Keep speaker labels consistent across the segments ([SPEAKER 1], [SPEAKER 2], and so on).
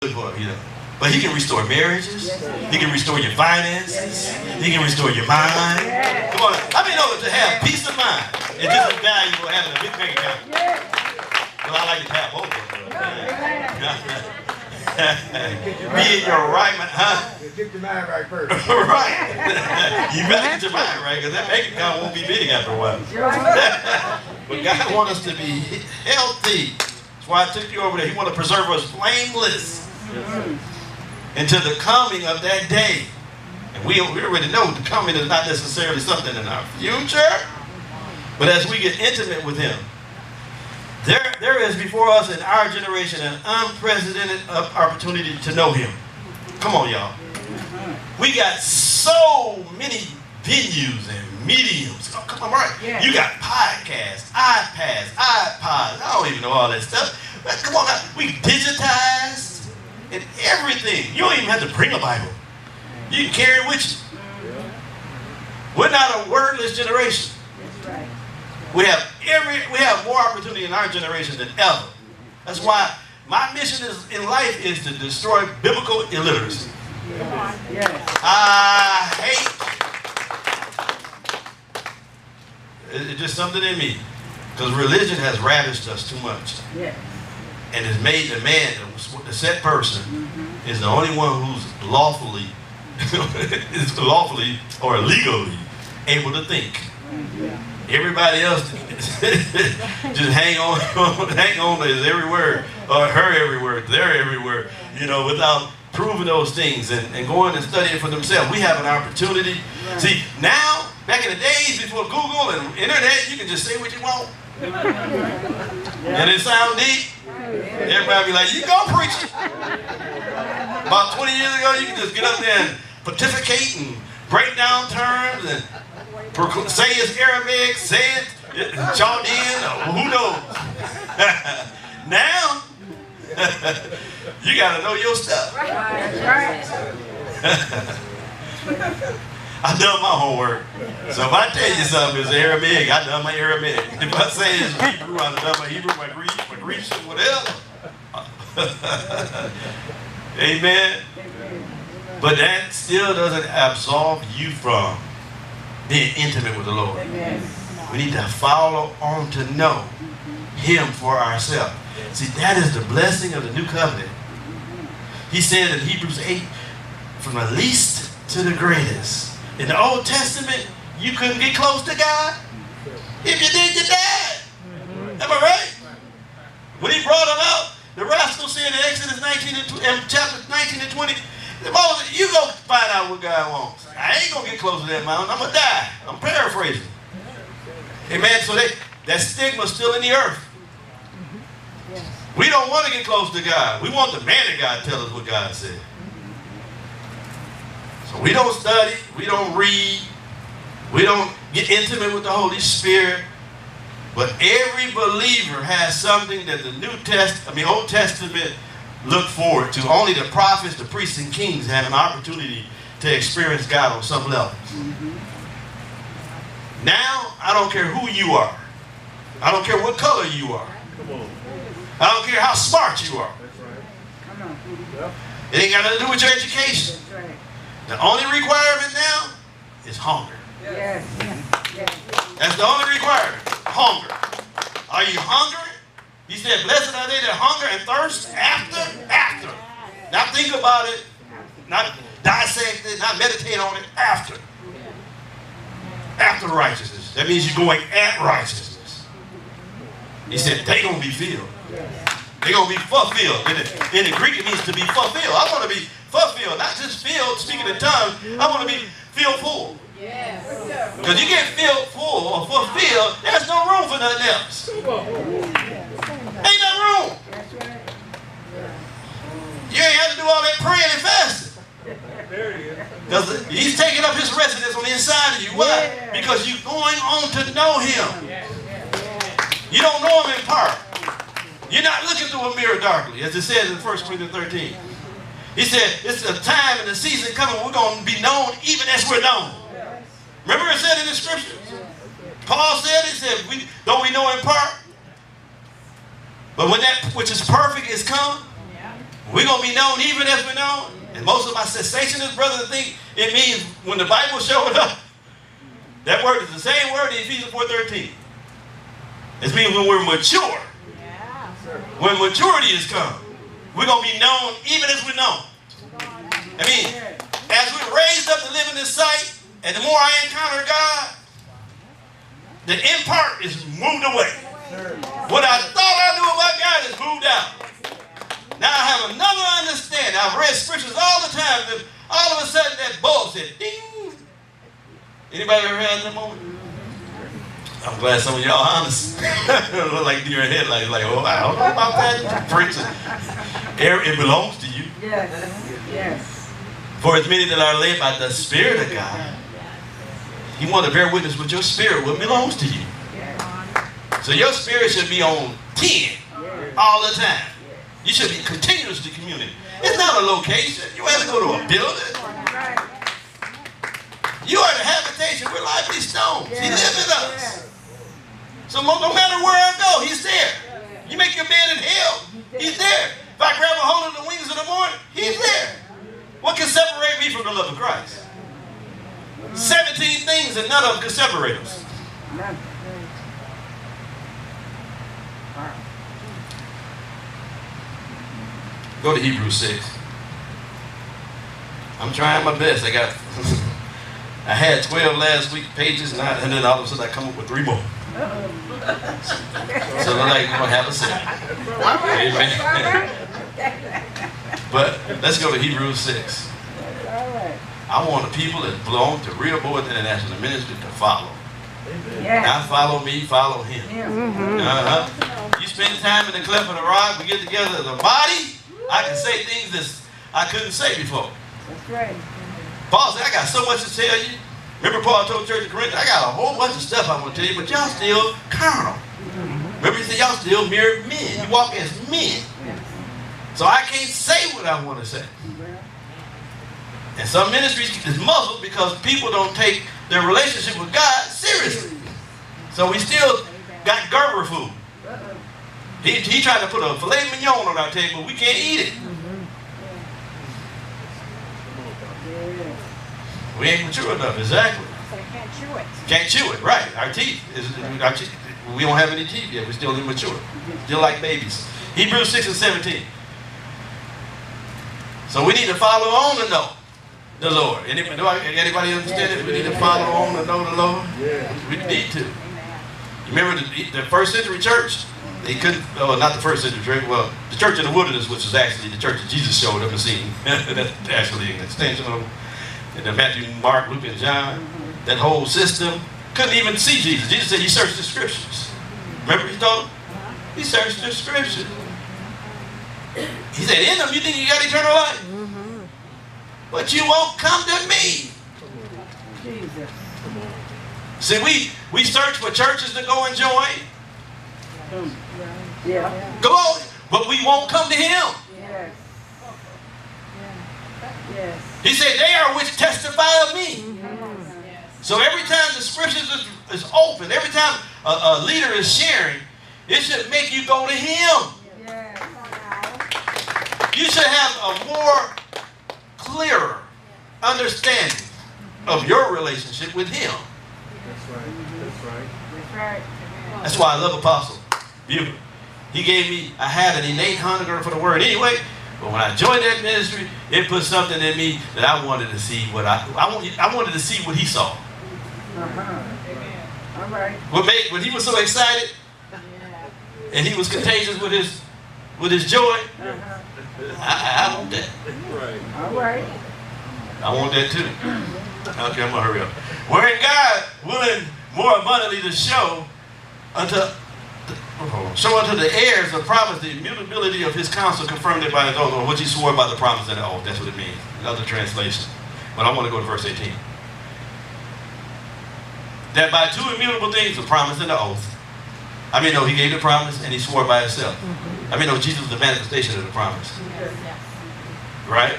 [SPEAKER 1] you know. But he can restore marriages. He can restore your finances. He can restore your mind. Come on. I mean, know to have peace of mind is just as valuable as having a big bank account. Well, I like to have both of them. Be in your right mind. Huh?
[SPEAKER 2] Get your mind right first.
[SPEAKER 1] Right. You better get your mind right, because that bank account won't be big after a while. But God wants us to be healthy. That's why I took you over there. He wants to preserve us blameless until the coming of that day. And we already know the coming is not necessarily something in our future, but as we get intimate with him, there is before us in our generation an unprecedented opportunity to know him. Come on, y'all. We got so many venues and mediums. Oh, come on, right? Yeah. You got podcasts, iPads, iPods. I don't even know all that stuff. But come on, now. We digitized and everything. You don't even have to bring a Bible. You can carry it with you. We're not a wordless generation. We have more opportunity in our generation than ever. That's why my mission in life is to destroy biblical illiteracy. I hate it's just something in me, because religion has ravished us too much, and it's made the man, the set person, is the only one who's lawfully or illegally able to think. Everybody else just hang on to his every word, or her every word, their every word, you know, without proving those things and going and studying for themselves. We have an opportunity. Right. See, now, back in the days before Google and internet, you can just say what you want. And it sound deep. Everybody be like, you go preach it. About 20 years ago, you can just get up there and pontificate and break down terms and say it's Aramaic, say it Chaldean, or who knows. Now, you gotta know your stuff. I've done my homework. So if I tell you something is Aramaic, I've done my Aramaic. If I say it's Hebrew, I've done my Hebrew, my Greek, whatever. Amen. But that still doesn't absolve you from being intimate with the Lord. We need to follow on to know him for ourselves. See, that is the blessing of the new covenant. He said in Hebrews 8, from the least to the greatest. In the Old Testament, you couldn't get close to God. If you did, you died. Am I right? When he brought them out, the rascal said in Exodus 19 and chapter 19 and 20, Moses, you go find out what God wants. I ain't going to get close to that mountain. I'm going to die. I'm paraphrasing. Amen. So that stigma's still in the earth. We don't want to get close to God. We want the man of God to tell us what God said. So we don't study. We don't read. We don't get intimate with the Holy Spirit. But every believer has something that the Old Testament looked forward to. Only the prophets, the priests, and kings had an opportunity to experience God on some level. Now, I don't care who you are. I don't care what color you are. I don't care how smart you are. It ain't got nothing to do with your education. The only requirement now is hunger. That's the only requirement. Hunger. Are you hungry? He said, blessed are they that hunger and thirst after. Not think about it, not dissect it, not meditate on it, after. After righteousness. That means you're going at righteousness. He said, they gonna be filled. They're gonna be fulfilled. In the Greek, it means to be fulfilled. I want to be fulfilled, not just filled, speaking in tongues. I want to be filled full. Because you get filled full or fulfilled, there's no room for nothing else. Ain't no room. You ain't have to do all that praying and fasting. Because he's taking up his residence on the inside of you. Why? Because you're going on to know him. You don't know him in part. You're not looking through a mirror darkly, as it says in 1 Corinthians 13. He said, it's a time and a season coming, we're going to be known even as we're known. Remember it said in the scriptures? Paul said, he said, don't we know in part? But when that which is perfect is come, We're going to be known even as we're known. And most of my cessationist brothers think it means when the Bible showed up, that word is the same word in Ephesians 4:13. It means when we're mature. When maturity has come, we're going to be known even as we're known. I mean, as we're raised up to live in this sight, and the more I encounter God, the in part is moved away. What I thought I knew about God is moved out. Now I have another understanding. I've read scriptures all the time. That all of a sudden that bulb said, ding. Anybody ever had that moment? I'm glad some of y'all are honest. Look like you're in headlights, like, oh, I don't know about that. Preaching. It belongs to you.
[SPEAKER 2] Yes. Yes.
[SPEAKER 1] For as many that are led by the Spirit of God, He wants to bear witness with your spirit what belongs to you. So your spirit should be on 10 all the time. You should be continuously communing. It's not a location. You have to go to a building. You are the habitation. We're lively stones. He lives in us. So no matter where I go, He's there. You make your bed in hell, He's there. If I grab a hold of the wings in the morning, He's there. What can separate me from the love of Christ? 17 things and none of them can separate us. Go to Hebrews 6. I'm trying my best. I had 12 last week pages, and then all of a sudden I come up with 3 more. So we're like, we're going to have a set. Amen. But let's go to Hebrews 6. I want the people that belong to Real Boys International Ministry to follow. Not follow me, follow Him. You spend time in the cleft of the rock, we get together as a body, I can say things that I couldn't say before.
[SPEAKER 2] That's right.
[SPEAKER 1] Paul said, I got so much to tell you. Remember Paul told the church of Corinth, I got a whole bunch of stuff I want to tell you, but y'all still carnal. Remember he said, y'all still mere men. You walk as men. So I can't say what I want to say. And some ministries is muzzled because people don't take their relationship with God seriously. So we still got Gerber food. He tried to put a filet mignon on our table. We can't eat it. We ain't mature enough, exactly.
[SPEAKER 2] So you can't chew it.
[SPEAKER 1] Can't chew it, right. Our teeth, we don't have any teeth yet. We're still immature. Still like babies. Hebrews 6 and 17. So we need to follow on to know the Lord. Anybody understand it? We need to follow on to know the Lord? We need to. You remember the first century church? They couldn't, not the first century church, well, the church in the wilderness, which is actually the church that Jesus showed up and seen. That's actually an extension of the Matthew, Mark, Luke, and John. That whole system couldn't even see Jesus. Jesus said he searched the scriptures. Remember he told them? He searched the scriptures. He said, in them you think you got eternal life? But you won't come to me.
[SPEAKER 2] Jesus.
[SPEAKER 1] See, we search for churches to go and join.
[SPEAKER 2] Yeah.
[SPEAKER 1] Go on, but we won't come to Him.
[SPEAKER 2] Yes. Yes.
[SPEAKER 1] He said, they are which testify of me. So every time the scriptures is open, every time a leader is sharing, it should make you go to Him.
[SPEAKER 2] Yes.
[SPEAKER 1] You should have a more clearer understanding of your relationship with Him.
[SPEAKER 3] That's right. That's right.
[SPEAKER 2] That's right.
[SPEAKER 1] That's why I love Apostle. Beautiful. He gave me, I had an innate hunger for the word anyway, but when I joined that ministry, it put something in me that I wanted to see what I wanted to see what he saw.
[SPEAKER 2] All right.
[SPEAKER 1] When he was so excited and he was contagious with his joy, I want that.
[SPEAKER 2] All right.
[SPEAKER 1] I want that too. Okay, I'm gonna hurry up. Wherein God willing more abundantly to show unto the heirs of promise the immutability of His counsel, confirmed it by His oath, or which He swore by the promise and the oath. That's what it means. Another translation. But I want to go to verse 18. That by 2 immutable things, the promise and the oath. I mean, no, He gave the promise and He swore by Himself. I mean, no, Jesus was the manifestation of the promise. Right?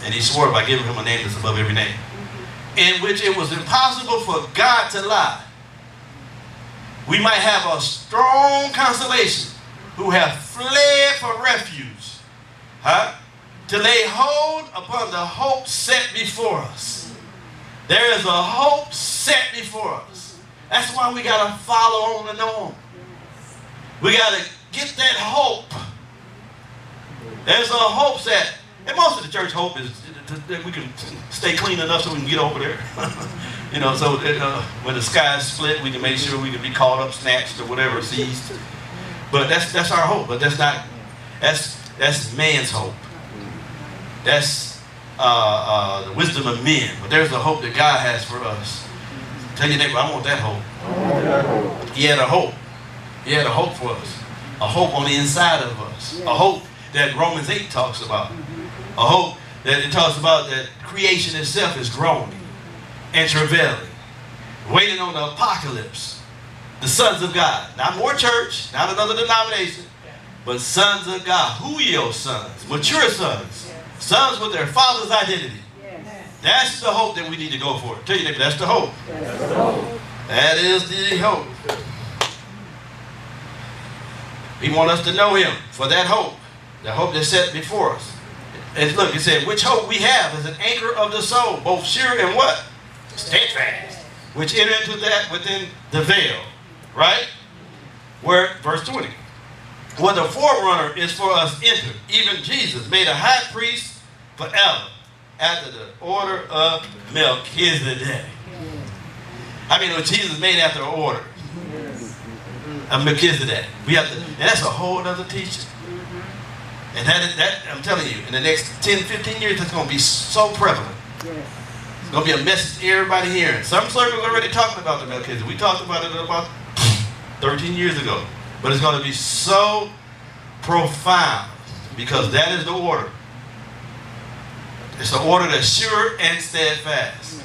[SPEAKER 1] And He swore by giving Him a name that's above every name. In which it was impossible for God to lie. We might have a strong consolation who have fled for refuge Huh? To lay hold upon the hope set before us. There is a hope set before us. That's why we got to follow on and on. We got to get that hope. There's a hope set. And most of the church hope is that we can stay clean enough so we can get over there. You know, so when the sky is split, we can make sure we can be caught up, snatched, or whatever, seized. But that's our hope. But that's not, that's man's hope. That's the wisdom of men. But there's a hope that God has for us. Tell your neighbor, I want that hope. He had a hope. He had a hope for us. A hope on the inside of us. A hope that Romans 8 talks about. A hope that it talks about that creation itself is groaning and travailing, waiting on the apocalypse. The sons of God. Not more church, not another denomination, but sons of God. Huio sons, mature sons. Sons with their father's identity. That's the hope that we need to go for. Tell you, that's the hope. That is the hope. We want us to know him for that hope. The hope that's set before us. And look, it said, which hope we have is an anchor of the soul, both sure and what? Steadfast. Which enter into that within the veil. Right? Where, verse 20. Where the forerunner is for us entered, even Jesus made a high priest forever, after the order of Melchizedek. I mean, when Jesus made after the order of Melchizedek. We have to, and that's a whole other teaching. And that I'm telling you, in the next 10, 15 years, it's going to be so prevalent. It's going to be a message everybody hearing. Some circles are already talking about the Melchizedek. We talked about it about 13 years ago. But it's going to be so profound because that is the order. It's an order that's sure and steadfast.